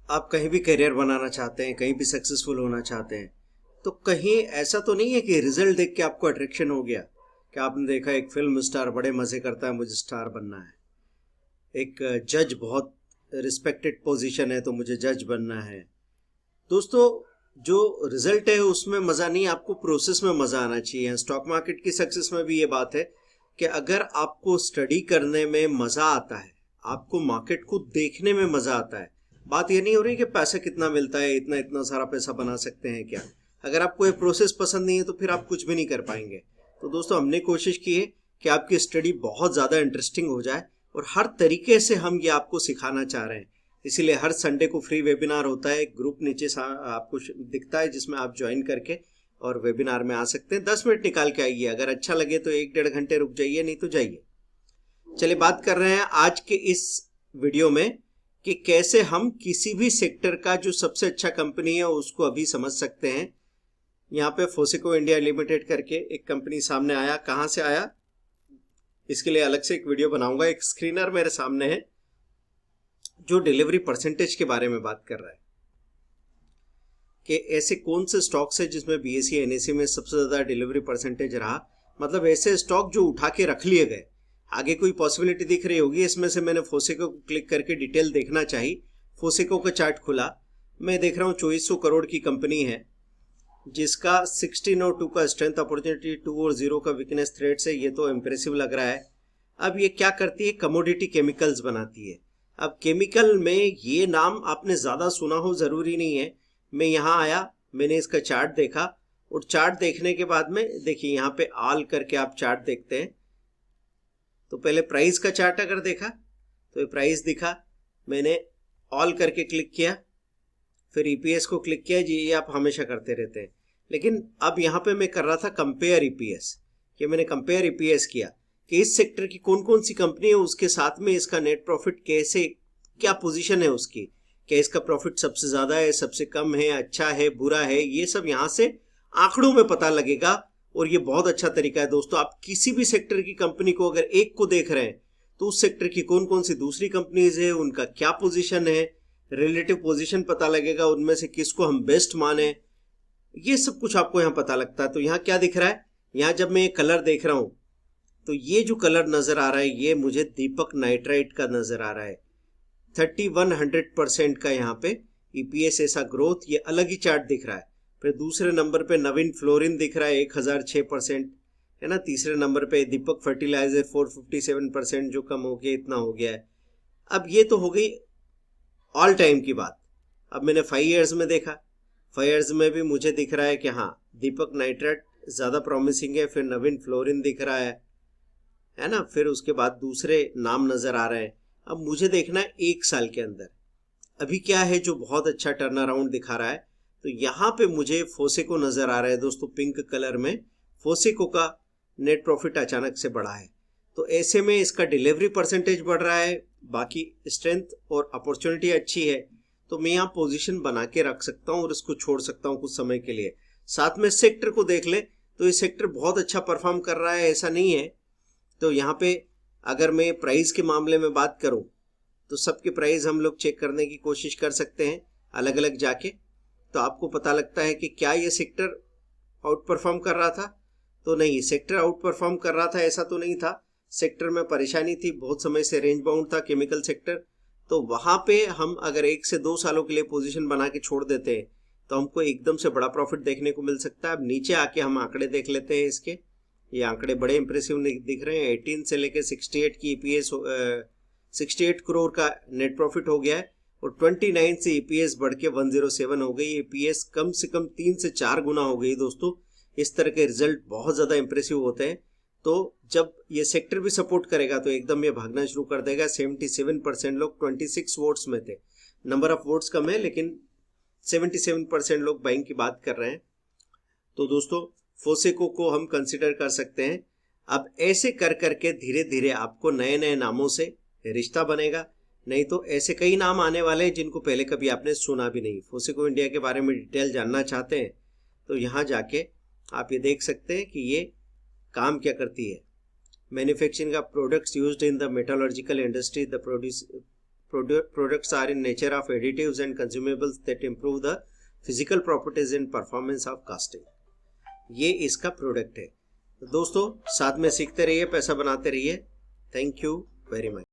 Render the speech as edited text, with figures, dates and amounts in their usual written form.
आप कहीं भी करियर बनाना चाहते हैं, कहीं भी सक्सेसफुल होना चाहते हैं, तो कहीं ऐसा तो नहीं है कि रिजल्ट देख के आपको अट्रैक्शन हो गया कि आपने देखा एक फिल्म स्टार बड़े मजे करता है, मुझे स्टार बनना है। एक जज बहुत रिस्पेक्टेड पोजीशन है तो मुझे जज बनना है। दोस्तों, जो रिजल्ट है उसमें मजा नहीं, आपको प्रोसेस में मजा आना चाहिए। स्टॉक मार्केट की सक्सेस में भी ये बात है कि अगर आपको स्टडी करने में मजा आता है, आपको मार्केट को देखने में मजा आता है, बात ये नहीं हो रही कि पैसा कितना मिलता है, इतना इतना सारा पैसा बना सकते हैं क्या। अगर आपको ये प्रोसेस पसंद नहीं है तो फिर आप कुछ भी नहीं कर पाएंगे। तो दोस्तों, हमने कोशिश की है कि आपकी स्टडी बहुत ज़्यादा इंटरेस्टिंग हो जाए और हर तरीके से हम ये आपको सिखाना चाह रहे हैं। इसीलिए हर संडे को फ्री वेबिनार होता है, ग्रुप नीचे आपको दिखता है जिसमें आप ज्वाइन करके और वेबिनार में आ सकते हैं। 10 मिनट निकाल के आइए, अगर अच्छा लगे तो 1-1.5 घंटे रुक जाइए, नहीं तो जाइए। चलिए बात कर रहे हैं आज के इस वीडियो में कि कैसे हम किसी भी सेक्टर का जो सबसे अच्छा कंपनी है उसको अभी समझ सकते हैं। यहाँ पे फोसेको इंडिया लिमिटेड करके एक कंपनी सामने आया। कहाँ से आया इसके लिए अलग से एक वीडियो बनाऊंगा। एक स्क्रीनर मेरे सामने है जो डिलीवरी परसेंटेज के बारे में बात कर रहा है कि ऐसे कौन से स्टॉक्स है जिसमें बीएसई एनएसई में सबसे ज्यादा डिलीवरी परसेंटेज रहा। मतलब ऐसे स्टॉक जो उठा के रख लिए गए। आगे कोई पॉसिबिलिटी दिख रही होगी इसमें से। मैंने फोसेको को क्लिक करके डिटेल देखना चाहिए। फोसेको का चार्ट खुला, मैं देख रहा हूँ 2400 करोड़ की कंपनी है जिसका 16 और 2 का स्ट्रेंथ, अपॉर्चुनिटी 2 और 0 का वीकनेस थ्रेड्स है। ये तो इंप्रेसिव लग रहा है। अब ये क्या करती है, कमोडिटी केमिकल्स बनाती है। अब केमिकल में ये नाम आपने ज्यादा सुना हो जरूरी नहीं है। मैं यहाँ आया, मैंने इसका चार्ट देखा और चार्ट देखने के बाद में देखिए यहाँ पे ऑल करके आप चार्ट देखते हैं तो पहले प्राइस का चार्ट अगर देखा तो ये प्राइस दिखा, मैंने ऑल करके क्लिक किया, फिर ईपीएस को क्लिक किया। जी ये आप हमेशा करते रहते हैं, लेकिन अब यहाँ पे मैं कर रहा था कंपेयर ईपीएस। कि मैंने कंपेयर ईपीएस किया कि इस सेक्टर की कौन कौन सी कंपनी है, उसके साथ में इसका नेट प्रॉफिट कैसे, क्या पोजीशन है उसकी, क्या इसका प्रॉफिट सबसे ज्यादा है, सबसे कम है, अच्छा है, बुरा है, ये सब यहाँ से आंकड़ों में पता लगेगा। और ये बहुत अच्छा तरीका है दोस्तों। आप किसी भी सेक्टर की कंपनी को अगर एक को देख रहे हैं तो उस सेक्टर की कौन कौन सी दूसरी कंपनीज है, उनका क्या पोजीशन है, रिलेटिव पोजीशन पता लगेगा, उनमें से किसको हम बेस्ट माने, ये सब कुछ आपको यहाँ पता लगता है। तो यहाँ क्या दिख रहा है, यहाँ जब मैं ये कलर देख रहा हूं तो ये जो कलर नजर आ रहा है ये मुझे दीपक नाइट्राइट का नजर आ रहा है। 3100% का यहाँ पे ईपीएस ऐसा ग्रोथ, ये अलग ही चार्ट दिख रहा है। फिर दूसरे नंबर पे नवीन फ्लोरिन दिख रहा है 1006% है ना। तीसरे नंबर पे दीपक फर्टिलाइजर 457%, जो कम हो गया, इतना हो गया है। अब ये तो हो गई ऑल टाइम की बात। अब मैंने 5 ईयर्स में देखा, 5 ईयर्स में भी मुझे दिख रहा है कि हाँ दीपक नाइट्राइट ज्यादा प्रॉमिसिंग है, फिर नवीन फ्लोरिन दिख रहा है ना। फिर उसके बाद दूसरे नाम नजर आ रहे हैं। अब मुझे देखना है 1 साल के अंदर अभी क्या है जो बहुत अच्छा टर्न अराउंड दिखा रहा है। तो यहाँ पे मुझे फोसेको नजर आ रहा है दोस्तों, पिंक कलर में। फोसेको का नेट प्रॉफिट अचानक से बढ़ा है, तो ऐसे में इसका डिलीवरी परसेंटेज बढ़ रहा है, बाकी स्ट्रेंथ और अपॉर्चुनिटी अच्छी है। तो मैं यहाँ पोजीशन बना के रख सकता हूँ और इसको छोड़ सकता हूँ कुछ समय के लिए। साथ में सेक्टर को देख ले तो ये सेक्टर बहुत अच्छा परफॉर्म कर रहा है, ऐसा नहीं है। तो यहाँ पे अगर मैं प्राइस के मामले में बात करूं तो सबके प्राइस हम लोग चेक करने की कोशिश कर सकते हैं अलग अलग जाके। तो आपको पता लगता है कि क्या ये सेक्टर आउट परफॉर्म कर रहा था। तो नहीं, सेक्टर आउट परफॉर्म कर रहा था ऐसा तो नहीं था। सेक्टर में परेशानी थी, बहुत समय से रेंज बाउंड था केमिकल सेक्टर। तो वहां पे हम अगर 1 से 2 सालों के लिए पोजीशन बना के छोड़ देते हैं तो हमको एकदम से बड़ा प्रॉफिट देखने को मिल सकता है। अब नीचे आके हम आंकड़े देख लेते हैं इसके। ये आंकड़े बड़े इंप्रेसिव दिख रहे हैं। 18 से लेके 68 की ईपीएस, 68 करोड़ का नेट प्रॉफिट हो गया है और 29 से ईपीएस बढ़ के 107 हो गई। ईपीएस कम से कम 3 से 4 गुना हो गई दोस्तों। इस तरह के रिजल्ट बहुत ज्यादा इंप्रेसिव होते हैं। तो जब ये सेक्टर भी सपोर्ट करेगा तो एकदम ये भागना शुरू कर देगा। 77% लोग 26 वोट्स में थे, नंबर ऑफ वोट्स कम है लेकिन 77% लोग बाइंग की बात कर रहे हैं। तो दोस्तों फोसेको को हम कंसिडर कर सकते हैं। अब ऐसे कर करके धीरे धीरे आपको नए नए नामों से रिश्ता बनेगा। नहीं तो ऐसे कई नाम आने वाले हैं जिनको पहले कभी आपने सुना भी नहीं। फोसेको इंडिया के बारे में डिटेल जानना चाहते हैं तो यहाँ जाके आप ये देख सकते हैं कि ये काम क्या करती है। Manufacturing of products used in the metallurgical industry, the Products are in nature of additives and consumables that improve the physical properties and performance of casting. ये इसका प्रोडक्ट है। तो दोस्तों साथ में सीखते रहिए, पैसा बनाते रहिए। Thank you very much.